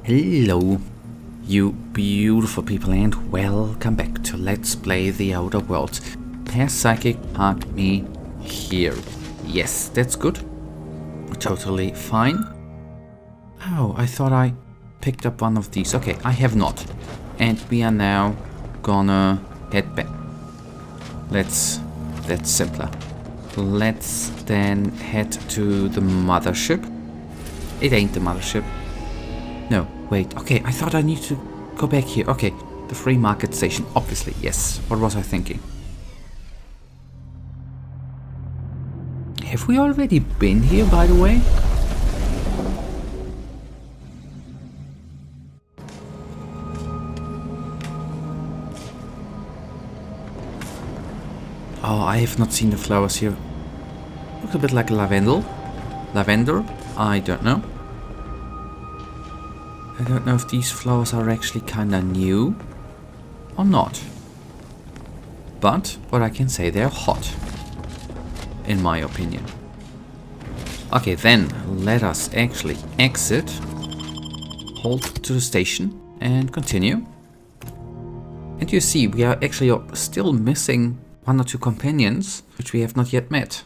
Hello, you beautiful people, and welcome back to Let's Play The Outer Worlds. Psychic parked me here. Yes, that's good. Totally fine. Oh, I thought I picked up one of these. Okay, I have not. And we are now gonna head back. That's simpler. Let's then head to the mothership. It ain't the mothership. No, wait, okay, I thought I need to go back here. Okay, the free market station, obviously, yes. What was I thinking? Have we already been here, by the way? Oh, I have not seen the flowers here. Looks a bit like lavender. Lavender? I don't know. I don't know if these flowers are actually kinda new or not. But what I can say, they're hot, in my opinion. Okay, then let us actually exit, hold to the station, and continue. And you see, we are actually still missing one or two companions, which we have not yet met.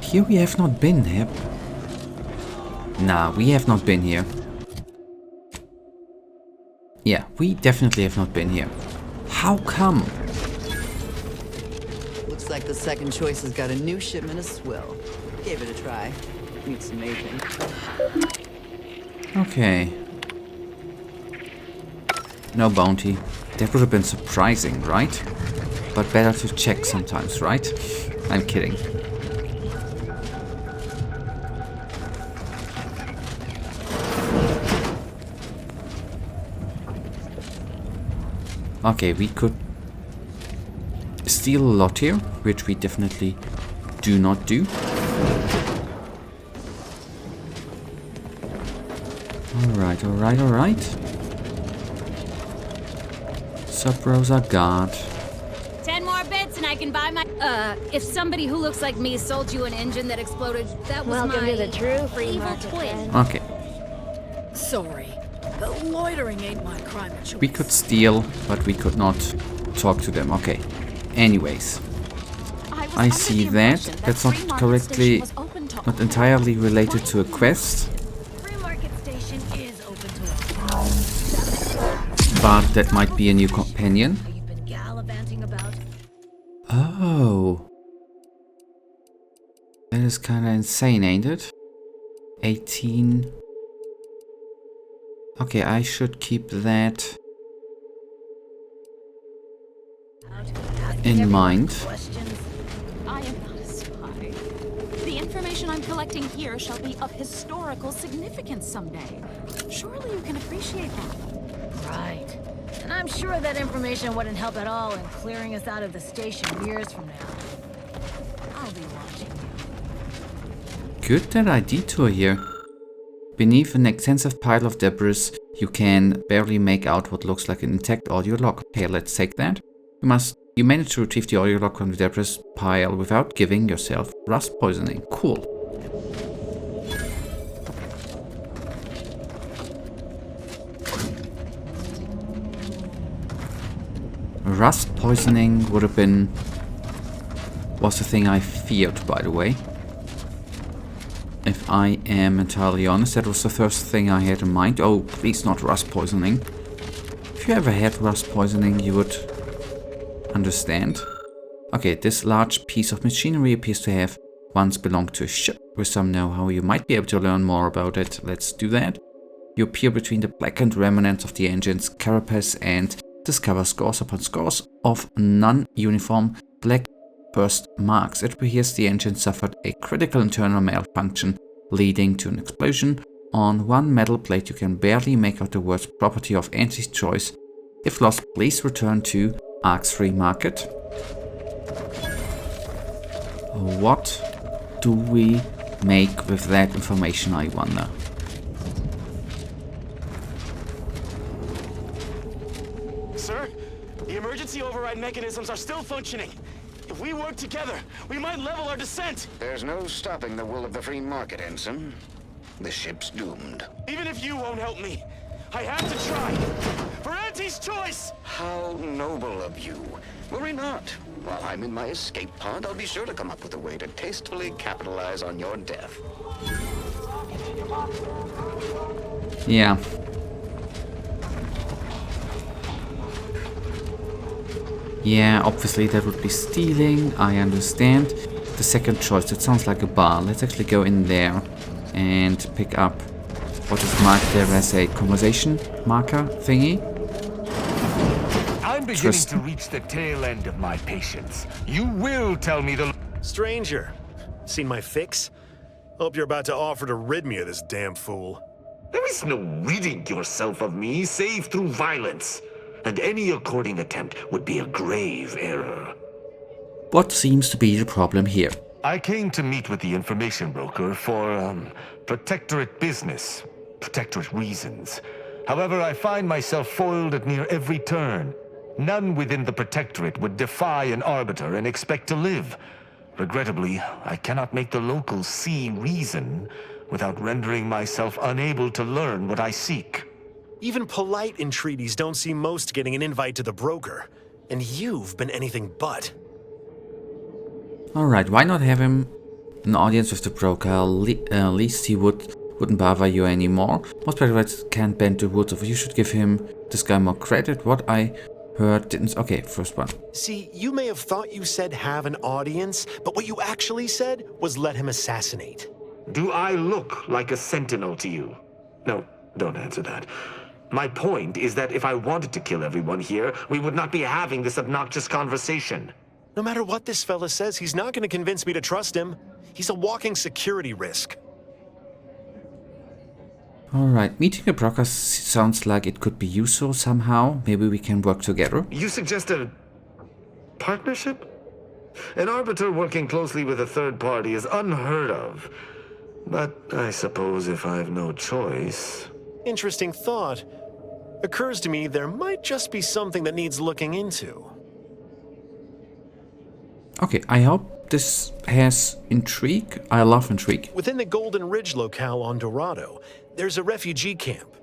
Here we have not been here. Nah, we have not been here. Yeah, we definitely have not been here. How come? Looks like the second choice has got a new shipment of swill. Gave it a try. Needs some aging. Okay. No bounty. That would have been surprising, right? But better to check sometimes, right? I'm kidding. Okay, we could steal a lot here, which we definitely do not do. Alright, alright, alright. Sup, Rosa God. 10 more bits and I can buy my... if somebody who looks like me sold you an engine that exploded, that was Welcome my to the true free evil market, twin. friend. Okay. Sorry, but loitering ain't my crime of choice. We could steal, but we could not talk to them. Okay. Anyways. I see that. That's not correctly, not entirely related to a quest. Free market station is open to all. But that might be a new companion. You've been gallivanting about. Oh. That is kinda insane, ain't it? 18. Okay, I should keep that in mind. I am not a spy. The information I'm collecting here shall be of historical significance someday. Surely you can appreciate that. Right. And I'm sure that information wouldn't help at all in clearing us out of the station years from now. I'll be watching you. Good that I detour here. Beneath an extensive pile of debris, you can barely make out what looks like an intact audio log. Okay, let's take that. You managed to retrieve the audio log from the debris pile without giving yourself rust poisoning. Cool. Rust poisoning was the thing I feared, by the way. If I am entirely honest, that was the first thing I had in mind. Oh, please not rust poisoning. If you ever had rust poisoning, you would understand. Okay, this large piece of machinery appears to have once belonged to a ship. With some know-how, you might be able to learn more about it. Let's do that. You peer between the blackened remnants of the engine's carapace and discover scores upon scores of non-uniform black burst marks. It appears the engine suffered a critical internal malfunction, leading to an explosion. On one metal plate, you can barely make out the words property of anti-choice. If lost, please return to Ark's Free Market. What do we make with that information, I wonder? Sir, the emergency override mechanisms are still functioning. If we work together, we might level our descent. There's no stopping the will of the free market, Ensign. The ship's doomed. Even if you won't help me, I have to try. For Auntie's choice! How noble of you. Worry not. While I'm in my escape pod, I'll be sure to come up with a way to tastefully capitalize on your death. Yeah. Yeah, obviously that would be stealing, I understand. The second choice, that sounds like a bar. Let's actually go in there and pick up what is marked there as a conversation marker thingy. I'm beginning to reach the tail end of my patience. You will tell me the... Stranger, seen my fix? Hope you're about to offer to rid me of this damn fool. There is no ridding yourself of me save through violence. And any according attempt would be a grave error. What seems to be the problem here? I came to meet with the information broker for, protectorate business, protectorate reasons. However, I find myself foiled at near every turn. None within the protectorate would defy an arbiter and expect to live. Regrettably, I cannot make the locals see reason without rendering myself unable to learn what I seek. Even polite entreaties don't see most getting an invite to the broker. And you've been anything but. Alright, why not have him an audience with the broker? At least he wouldn't bother you anymore. Most playwrights can't bend the rules, so you should give this guy more credit. What I heard didn't... Okay, first one. See, you may have thought you said have an audience, but what you actually said was let him assassinate. Do I look like a sentinel to you? No, don't answer that. My point is that if I wanted to kill everyone here, we would not be having this obnoxious conversation. No matter what this fella says, he's not going to convince me to trust him. He's a walking security risk. Alright, meeting a broker sounds like it could be useful somehow. Maybe we can work together. You suggest a partnership? An arbiter working closely with a third party is unheard of. But I suppose if I have no choice... Interesting thought. Occurs to me there might just be something that needs looking into. Okay, I hope this has intrigue. I love intrigue. Within the Golden Ridge locale on Dorado, there's a refugee camp.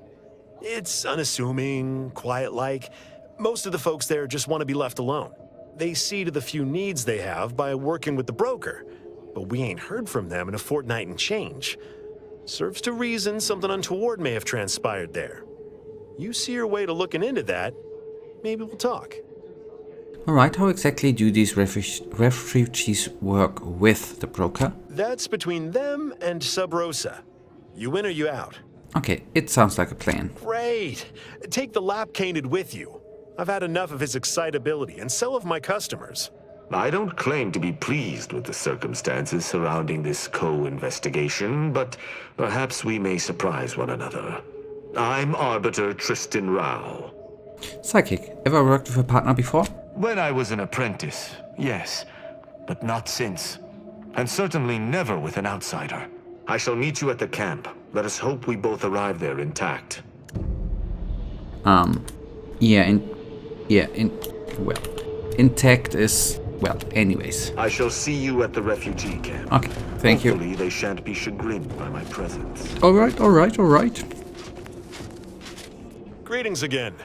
It's unassuming, quiet-like. Most of the folks there just want to be left alone. They see to the few needs they have by working with the broker. But we ain't heard from them in a fortnight and change. Serves to reason something untoward may have transpired there. You see your way to looking into that, maybe we'll talk. Alright, how exactly do these refugees work with the broker? That's between them and Sub Rosa. You in or you out? Okay, it sounds like a plan. Great! Take the lap-caned with you. I've had enough of his excitability, and so have my customers. I don't claim to be pleased with the circumstances surrounding this co-investigation, but perhaps we may surprise one another. I'm Arbiter Tristan Rao. Psychic, ever worked with a partner before? When I was an apprentice, yes, but not since. And certainly never with an outsider. I shall meet you at the camp. Let us hope we both arrive there intact. Intact is... Well, anyways. I shall see you at the refugee camp. Okay, thank you. Hopefully they shan't be chagrined by my presence. Alright. Greetings again.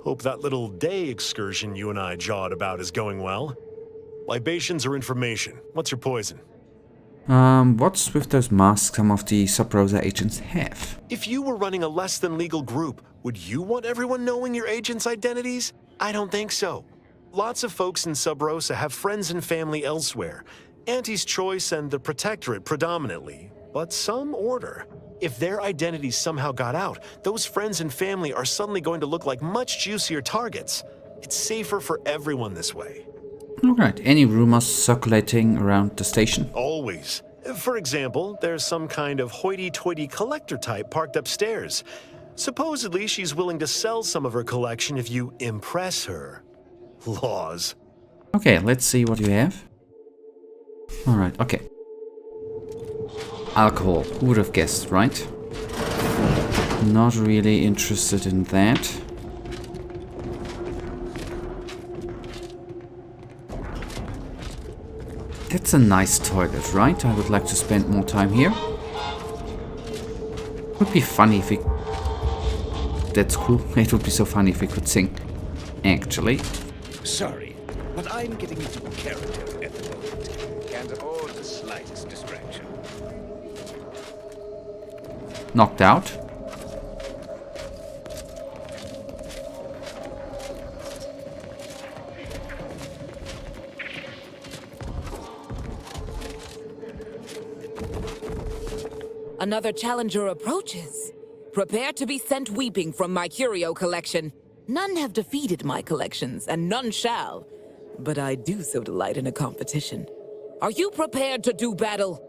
Hope that little day excursion you and I jawed about is going well. Libations or information? What's your poison? What's with those masks some of the Sub Rosa agents have? If you were running a less than legal group, would you want everyone knowing your agents' identities? I don't think so. Lots of folks in Sub Rosa have friends and family elsewhere. Auntie's Choice and the Protectorate predominantly, but some order. If their identities somehow got out, those friends and family are suddenly going to look like much juicier targets. It's safer for everyone this way. Alright, any rumors circulating around the station? Always. For example, there's some kind of hoity-toity collector type parked upstairs. Supposedly, she's willing to sell some of her collection if you impress her. Laws. Okay, let's see what you have. Alright, okay. Alcohol, who would have guessed, right? Not really interested in that. That's a nice toilet, right? I would like to spend more time here. Would be funny if we... That's cool. It would be so funny if we could sing. Actually. Sorry, but I'm getting into character at the moment. Can't afford the slightest distraction. Knocked out. Another challenger approaches. Prepare to be sent weeping from my curio collection. None have defeated my collections, and none shall. But I do so delight in a competition. Are you prepared to do battle?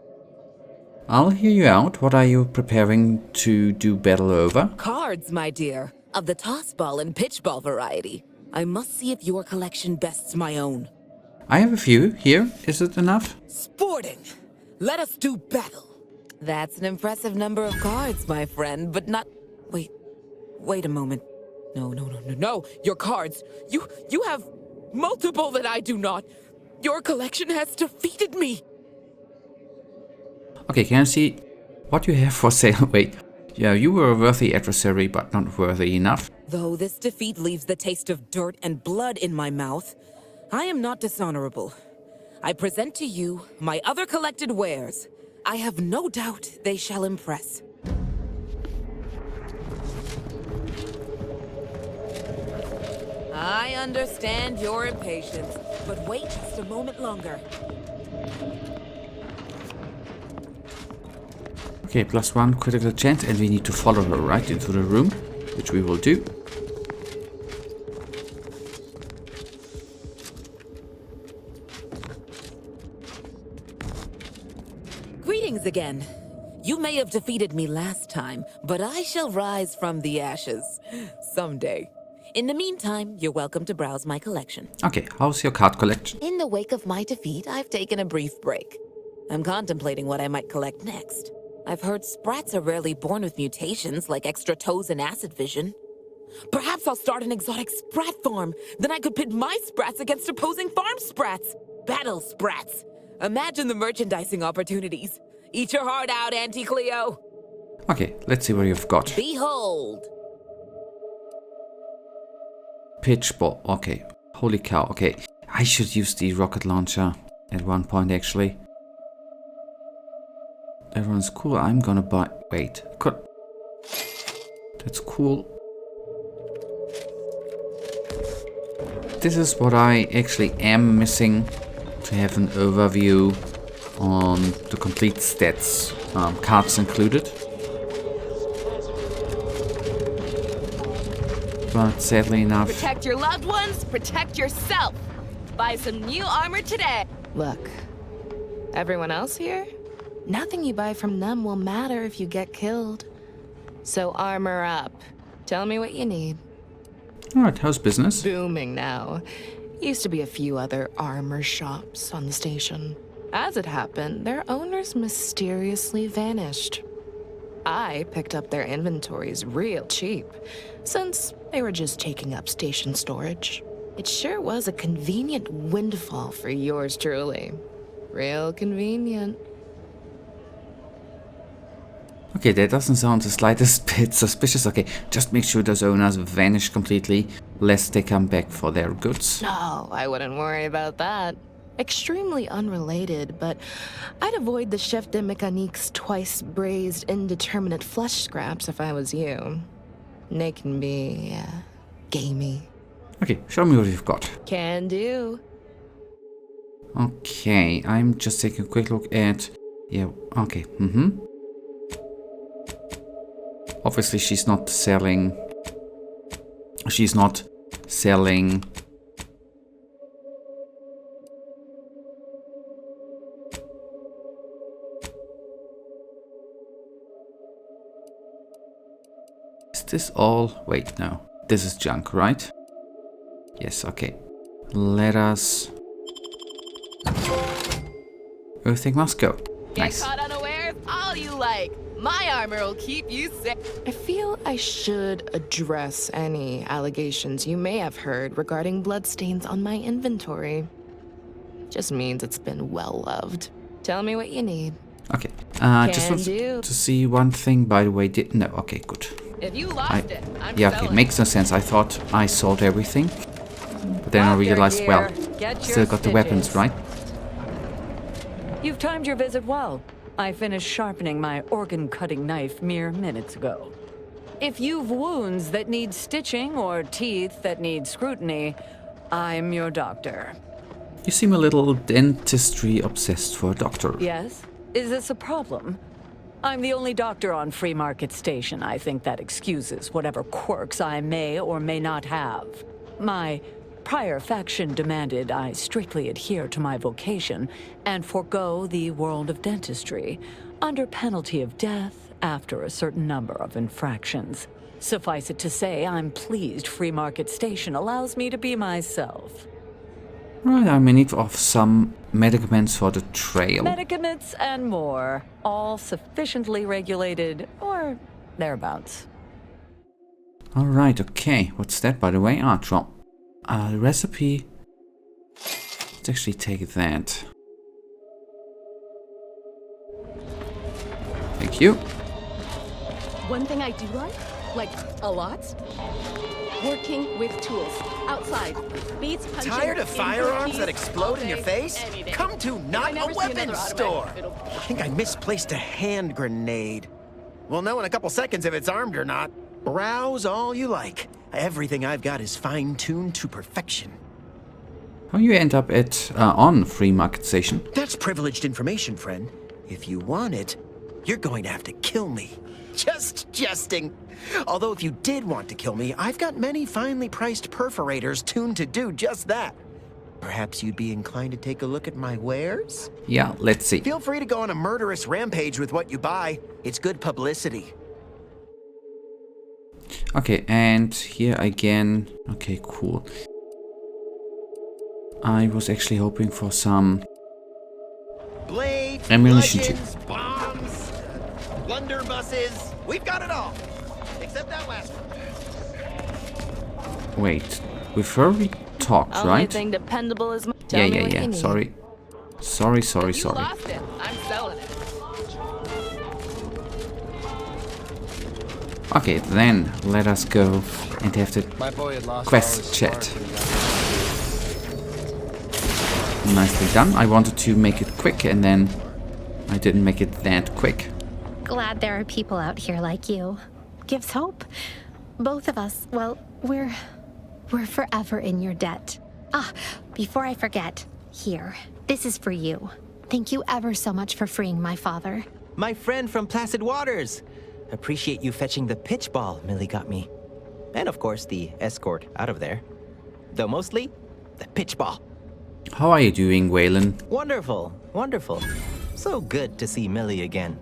I'll hear you out. What are you preparing to do battle over? Cards, my dear, of the toss ball and pitch ball variety. I must see if your collection bests my own. I have a few here. Is it enough? Sporting! Let us do battle! That's an impressive number of cards, my friend, but not... Wait a moment. No, your cards. You have multiple that I do not. Your collection has defeated me. Okay, can I see what you have for sale? Wait. Yeah, you were a worthy adversary, but not worthy enough. Though this defeat leaves the taste of dirt and blood in my mouth, I am not dishonorable. I present to you my other collected wares. I have no doubt they shall impress. I understand your impatience, but wait just a moment longer. Okay, +1 critical chance, and we need to follow her right into the room, which we will do. Greetings again. You may have defeated me last time, but I shall rise from the ashes someday. In the meantime, you're welcome to browse my collection. Okay, how's your card collection? In the wake of my defeat, I've taken a brief break. I'm contemplating what I might collect next. I've heard sprats are rarely born with mutations like extra toes and acid vision. Perhaps I'll start an exotic sprat farm. Then I could pit my sprats against opposing farm sprats. Battle sprats. Imagine the merchandising opportunities. Eat your heart out, Auntie Cleo. Okay, let's see what you've got. Behold. Pitch ball. Okay. Holy cow. Okay. I should use the rocket launcher at one point, actually. That one's cool. I'm gonna buy... Wait. That's cool. This is what I actually am missing, to have an overview on the complete stats, cards included. But sadly enough... Protect your loved ones, protect yourself. Buy some new armor today. Look, everyone else here? Nothing you buy from them will matter if you get killed. So armor up. Tell me what you need. Alright, how's business? Booming now. Used to be a few other armor shops on the station. As it happened, their owners mysteriously vanished. I picked up their inventories real cheap, since they were just taking up station storage. It sure was a convenient windfall for yours truly. Real convenient. Okay, that doesn't sound the slightest bit suspicious. Okay, just make sure those owners vanish completely, lest they come back for their goods. No, I wouldn't worry about that. Extremely unrelated, but I'd avoid the chef de mécanique's twice-braised, indeterminate flesh scraps if I was you. They can be, gamey. Okay, show me what you've got. Can do. Okay, I'm just taking a quick look at... Yeah, okay, Obviously she's not selling... Is this all? Wait, no. This is junk, right? Yes, okay. Let us... Everything must go. Nice. Get caught unawares all you like. My armor will keep you safe. I feel I should address any allegations you may have heard regarding bloodstains on my inventory. just means it's been well loved. Tell me what you need. Okay. Just want to see one thing, by the way. No, okay, good. If you lost it, I'm yeah, okay, selling. makes no sense. I thought I sold everything. But then I realized, well, still got the weapons, right? You've timed your visit well. I finished sharpening my organ-cutting knife mere minutes ago. If you've wounds that need stitching or teeth that need scrutiny, I'm your doctor. You seem a little dentistry obsessed for a doctor. Yes? Is this a problem? I'm the only doctor on Free Market Station. I think that excuses whatever quirks I may or may not have. My prior faction demanded I strictly adhere to my vocation and forego the world of dentistry, under penalty of death after a certain number of infractions. Suffice it to say, I'm pleased Free Market Station allows me to be myself. Right, I'm in need of some medicaments for the trail. Medicaments and more, all sufficiently regulated, or thereabouts. Alright, okay. What's that, by the way? Ah, drop. Recipe. Let's actually take that. Thank you. One thing I do like a lot, working with tools outside. Beats punching. Tired of firearms that explode in your face? Come to not a weapons store. I think I misplaced a hand grenade. We'll know in a couple seconds if it's armed or not. Browse all you like. Everything I've got is fine-tuned to perfection. How you end up at on Free Market Station? That's privileged information, friend. If you want it, you're going to have to kill me. Just jesting. Although if you did want to kill me, I've got many finely priced perforators tuned to do just that. Perhaps you'd be inclined to take a look at my wares? Yeah, let's see. Feel free to go on a murderous rampage with what you buy. It's good publicity. Okay, and here again. Okay, cool. I was actually hoping for some blades, ammunition too. Bombs, blunderbusses. We've got it all. Except that last one. Wait, with her we talked, Only right? thing dependable is Yeah. Sorry. Sorry. You lost it. I'm selling it. Okay, then let us go and have the quest chat. Nicely done. I wanted to make it quick and then I didn't make it that quick. Glad there are people out here like you. Gives hope. Both of us, well, we're forever in your debt. Ah, before I forget, here, this is for you. Thank you ever so much for freeing my father. My friend from Placid Waters. Appreciate you fetching the pitch ball Millie got me. And of course, the escort out of there. Though mostly, the pitch ball. How are you doing, Waylon? Wonderful, wonderful. So good to see Millie again.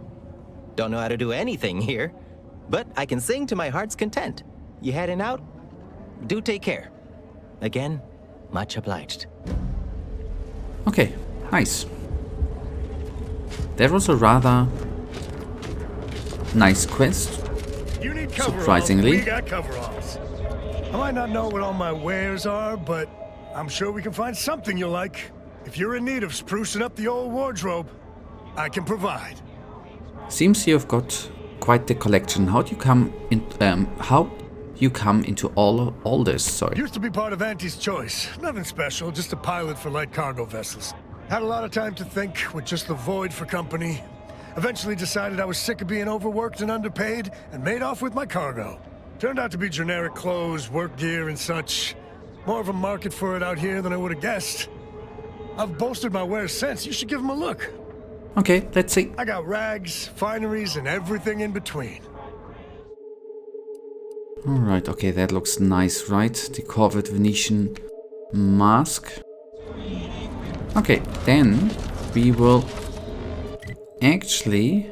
Don't know how to do anything here, but I can sing to my heart's content. You heading out? Do take care. Again, much obliged. Okay, nice. That was a rather nice quest. You need surprisingly. We got coveralls. I might not know what all my wares are, but I'm sure we can find something you'll like. If you're in need of sprucing up the old wardrobe, I can provide. Seems you've got quite the collection. How do you come in? How you come into all this? Sorry. Used to be part of Auntie's choice. Nothing special, just a pilot for light cargo vessels. Had a lot of time to think, with just the void for company. Eventually decided I was sick of being overworked and underpaid, and made off with my cargo. Turned out to be generic clothes, work gear, and such. More of a market for it out here than I would have guessed. I've bolstered my wares since. You should give them a look. Okay, let's see. I got rags, fineries, and everything in between. Alright, okay, that looks nice, right? The Corvette Venetian mask. Okay, then we will actually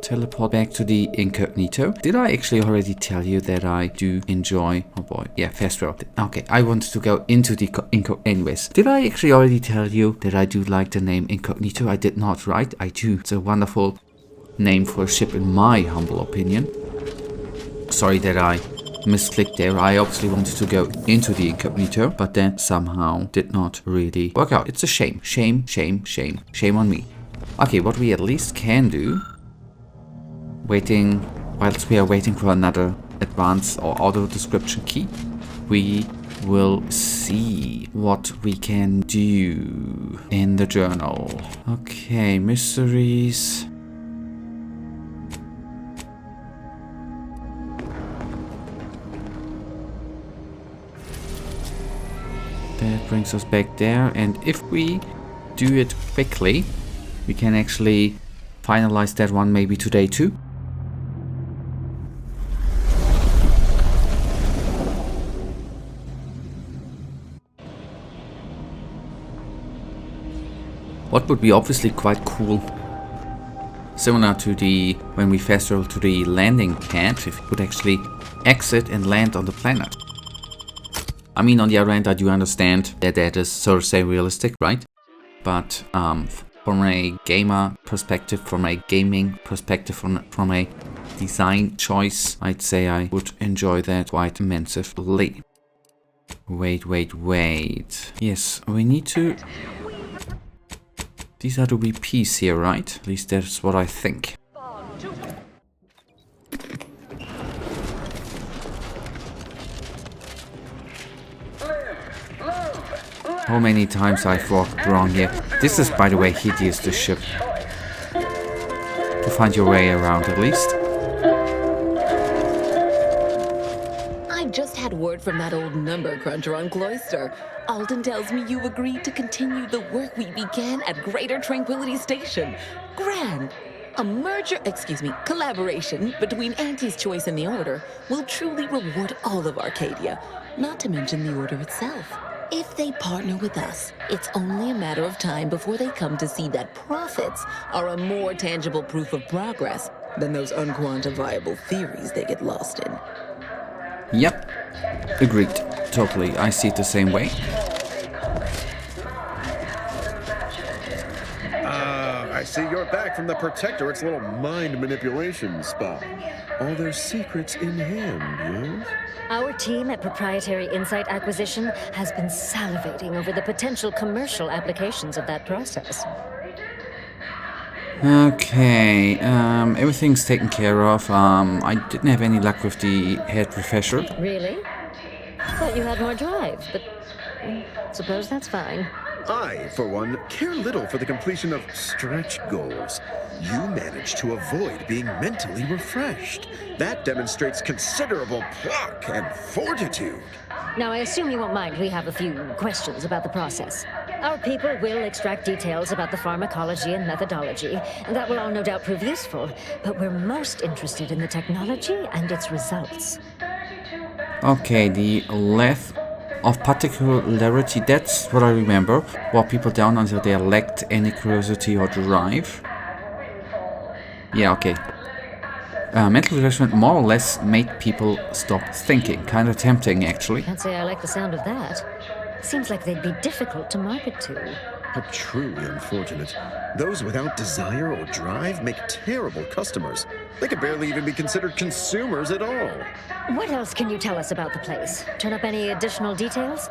teleport back to the incognito. Did I actually already tell you that I do enjoy... Oh boy, yeah, fast travel. Okay, I wanted to go into the anyways. Did I actually already tell you that I do like the name incognito? I did not, right? I do. It's a wonderful name for a ship in my humble opinion. Sorry that I misclick there. I obviously wanted to go into the incognito, but that somehow did not really work out. It's a shame. Shame, shame, shame. Shame on me. Okay, what we at least can do, whilst we are waiting for another advanced or auto description key, we will see what we can do in the journal. Okay, mysteries. That brings us back there, and if we do it quickly, we can actually finalize that one maybe today too. What would be obviously quite cool, similar to when we fast travel to the landing pad, if we could actually exit and land on the planet. I mean, on the other hand, I do understand that that is, so to say, realistic, right? But from a gamer perspective, from a gaming perspective, from a design choice, I'd say I would enjoy that quite immensely. Wait. Yes, we need to... These are the VPs here, right? At least that's what I think. How many times I've walked wrong here. This is, by the way, hideous, this ship. To find your way around, at least. I just had word from that old number cruncher on Cloister. Alden tells me you agreed to continue the work we began at Greater Tranquility Station. Grand! Collaboration between Auntie's Choice and the Order will truly reward all of Arcadia, not to mention the Order itself. If they partner with us, it's only a matter of time before they come to see that profits are a more tangible proof of progress than those unquantifiable theories they get lost in. Yep, agreed. Totally, I see it the same way. I see you're back from the Protectorate's little mind manipulation spa. All their secrets in hand, yes? Our team at Proprietary Insight Acquisition has been salivating over the potential commercial applications of that process. Okay, everything's taken care of. I didn't have any luck with the head refresher. Really? Thought you had more drive, but suppose that's fine. I, for one, care little for the completion of stretch goals. You managed to avoid being mentally refreshed. That demonstrates considerable pluck and fortitude. Now, I assume you won't mind we have a few questions about the process. Our people will extract details about the pharmacology and methodology, and that will all no doubt prove useful, but we're most interested in the technology and its results. Okay, the left of particularity, that's what I remember. Walk people down until they lacked any curiosity or drive. Yeah, okay. Mental refreshment more or less made people stop thinking. Kind of tempting, actually. Can't say I like the sound of that. Seems like they'd be difficult to market to. But truly unfortunate. Those without desire or drive make terrible customers. They could barely even be considered consumers at all. What else can you tell us about the place? Turn up any additional details?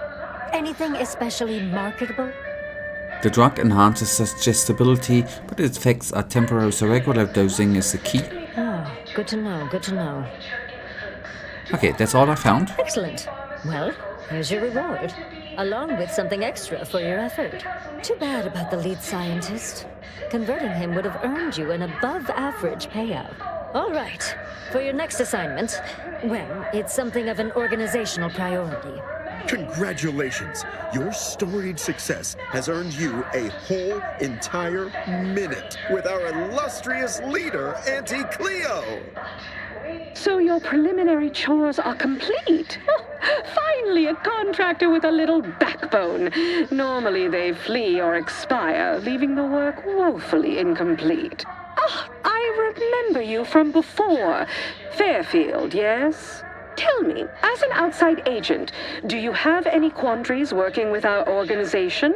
Anything especially marketable? The drug enhances suggestibility, but its effects are temporary, so regular dosing is the key. Ah, good to know, good to know. Okay, that's all I found. Excellent. Well, here's your reward, along with something extra for your effort. Too bad about the lead scientist. Converting him would have earned you an above-average payout. All right, for your next assignment, well, it's something of an organizational priority. Congratulations! Your storied success has earned you a whole entire minute with our illustrious leader, Auntie Cleo! So your preliminary chores are complete? Oh, finally, a contractor with a little backbone. Normally they flee or expire, leaving the work woefully incomplete. Ah, I remember you from before. Fairfield, yes? Tell me, as an outside agent, do you have any quandaries working with our organization?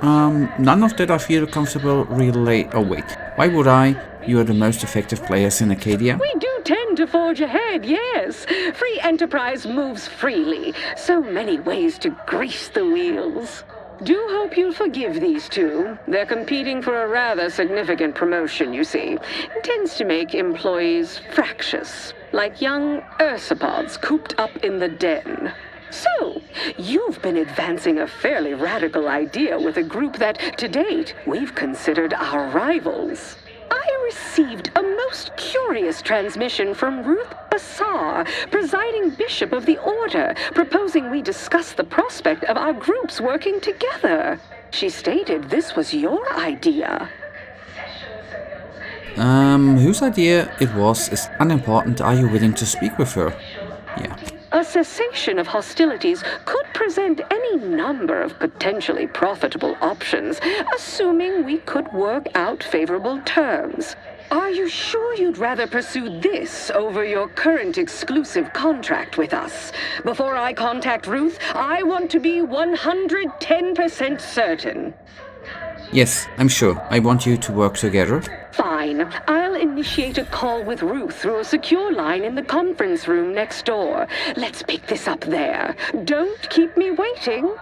None of that I feel comfortable relay. Oh wait, Why would I? You are the most effective players in Acadia. We do tend to forge ahead, yes. Free enterprise moves freely. So many ways to grease the wheels. Do hope you'll forgive these two. They're competing for a rather significant promotion, you see. It tends to make employees fractious, like young ursopods cooped up in the den. So, you've been advancing a fairly radical idea with a group that, to date, we've considered our rivals. I received a most curious transmission from Ruth Bassar, presiding bishop of the Order, proposing we discuss the prospect of our groups working together. She stated this was your idea. Whose idea it was is unimportant. Are you willing to speak with her? Yeah. A cessation of hostilities could present any number of potentially profitable options, assuming we could work out favorable terms. Are you sure you'd rather pursue this over your current exclusive contract with us? Before I contact Ruth, I want to be 110% certain. Yes, I'm sure. I want you to work together. Fine. I'll initiate a call with Ruth through a secure line in the conference room next door. Let's pick this up there. Don't keep me waiting.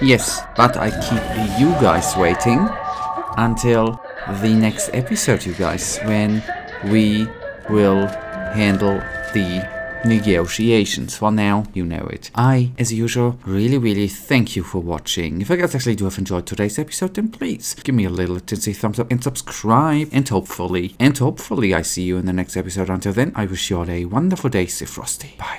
Yes, but I keep you guys waiting until the next episode, you guys, when we will handle the negotiations. For now, you know it. I, as usual, really thank you for watching. If you guys actually do have enjoyed today's episode, then please give me a little tinsy thumbs up and subscribe. And hopefully I see you in the next episode. Until then, I wish you all a wonderful day. Stay frosty. Bye.